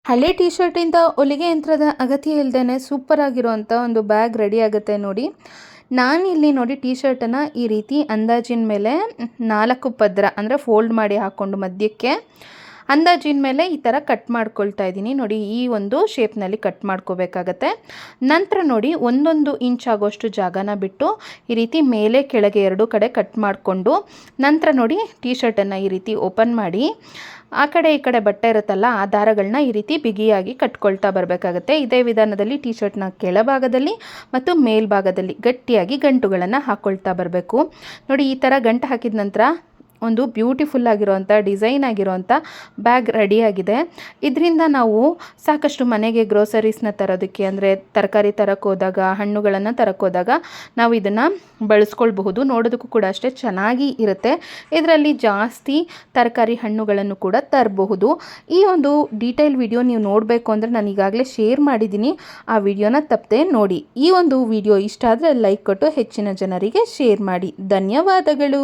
ಹಳೆ ಟಿ ಶರ್ಟಿಂದ ಹೊಲಿಗೆ ಯಂತ್ರದ ಅಗತ್ಯ ಇಲ್ಲದೇ ಸೂಪರ್ ಆಗಿರುವಂಥ ಒಂದು ಬ್ಯಾಗ್ ರೆಡಿ ಆಗುತ್ತೆ ನೋಡಿ. ನಾನಿಲ್ಲಿ ನೋಡಿ ಟಿ ಶರ್ಟನ್ನು ಈ ರೀತಿ ಅಂದಾಜಿನ ಮೇಲೆ 4 ಪದರ ಅಂದರೆ ಫೋಲ್ಡ್ ಮಾಡಿ ಹಾಕ್ಕೊಂಡು ಮಧ್ಯಕ್ಕೆ ಅಂದಾಜಿನ ಮೇಲೆ ಈ ಥರ ಕಟ್ ಮಾಡ್ಕೊಳ್ತಾ ಇದ್ದೀನಿ ನೋಡಿ. ಈ ಒಂದು ಶೇಪ್ನಲ್ಲಿ ಕಟ್ ಮಾಡ್ಕೋಬೇಕಾಗತ್ತೆ. ನಂತರ ನೋಡಿ 1 ಇಂಚ್ ಆಗೋಷ್ಟು ಜಾಗನ ಬಿಟ್ಟು ಈ ರೀತಿ ಮೇಲೆ ಕೆಳಗೆ ಎರಡೂ ಕಡೆ ಕಟ್ ಮಾಡಿಕೊಂಡು ನಂತರ ನೋಡಿ ಟಿ ಶರ್ಟನ್ನು ಈ ರೀತಿ ಓಪನ್ ಮಾಡಿ ಆ ಕಡೆ ಈ ಕಡೆ ಬಟ್ಟೆ ಇರುತ್ತಲ್ಲ ಆ ದಾರಗಳನ್ನ ಈ ರೀತಿ ಬಿಗಿಯಾಗಿ ಕಟ್ಕೊಳ್ತಾ ಬರಬೇಕಾಗತ್ತೆ. ಇದೇ ವಿಧಾನದಲ್ಲಿ ಟಿ ಶರ್ಟ್ನ ಕೆಳಭಾಗದಲ್ಲಿ ಮತ್ತು ಮೇಲ್ಭಾಗದಲ್ಲಿ ಗಟ್ಟಿಯಾಗಿ ಗಂಟುಗಳನ್ನು ಹಾಕ್ಕೊಳ್ತಾ ಬರಬೇಕು ನೋಡಿ. ಈ ಥರ ಗಂಟು ಹಾಕಿದ ನಂತರ ಒಂದು ಬ್ಯೂಟಿಫುಲ್ ಆಗಿರುವಂಥ ಡಿಸೈನ್ ಆಗಿರುವಂಥ ಬ್ಯಾಗ್ ರೆಡಿಯಾಗಿದೆ. ಇದರಿಂದ ನಾವು ಸಾಕಷ್ಟು ಮನೆಗೆ ಗ್ರೋಸರೀಸ್ನ ತರೋದಕ್ಕೆ ಅಂದರೆ ತರಕಾರಿ ತರಕ್ಕೆ ಹೋದಾಗ ಹಣ್ಣುಗಳನ್ನು ತರಕ್ಕೆ ಹೋದಾಗ ನಾವು ಇದನ್ನು ಬಳಸ್ಕೊಳ್ಬಹುದು. ನೋಡೋದಕ್ಕೂ ಕೂಡ ಅಷ್ಟೇ ಚೆನ್ನಾಗಿ ಇರುತ್ತೆ. ಇದರಲ್ಲಿ ಜಾಸ್ತಿ ತರಕಾರಿ ಹಣ್ಣುಗಳನ್ನು ಕೂಡ ತರಬಹುದು. ಈ ಒಂದು ಡೀಟೇಲ್ ವಿಡಿಯೋ ನೀವು ನೋಡಬೇಕು ಅಂದರೆ ನಾನು ಈಗಾಗಲೇ ಶೇರ್ ಮಾಡಿದ್ದೀನಿ. ಆ ವಿಡಿಯೋನ ತಪ್ಪದೆ ನೋಡಿ. ಈ ಒಂದು ವಿಡಿಯೋ ಇಷ್ಟ ಆದರೆ ಲೈಕ್ ಕೊಟ್ಟು ಹೆಚ್ಚಿನ ಜನರಿಗೆ ಶೇರ್ ಮಾಡಿ. ಧನ್ಯವಾದಗಳು.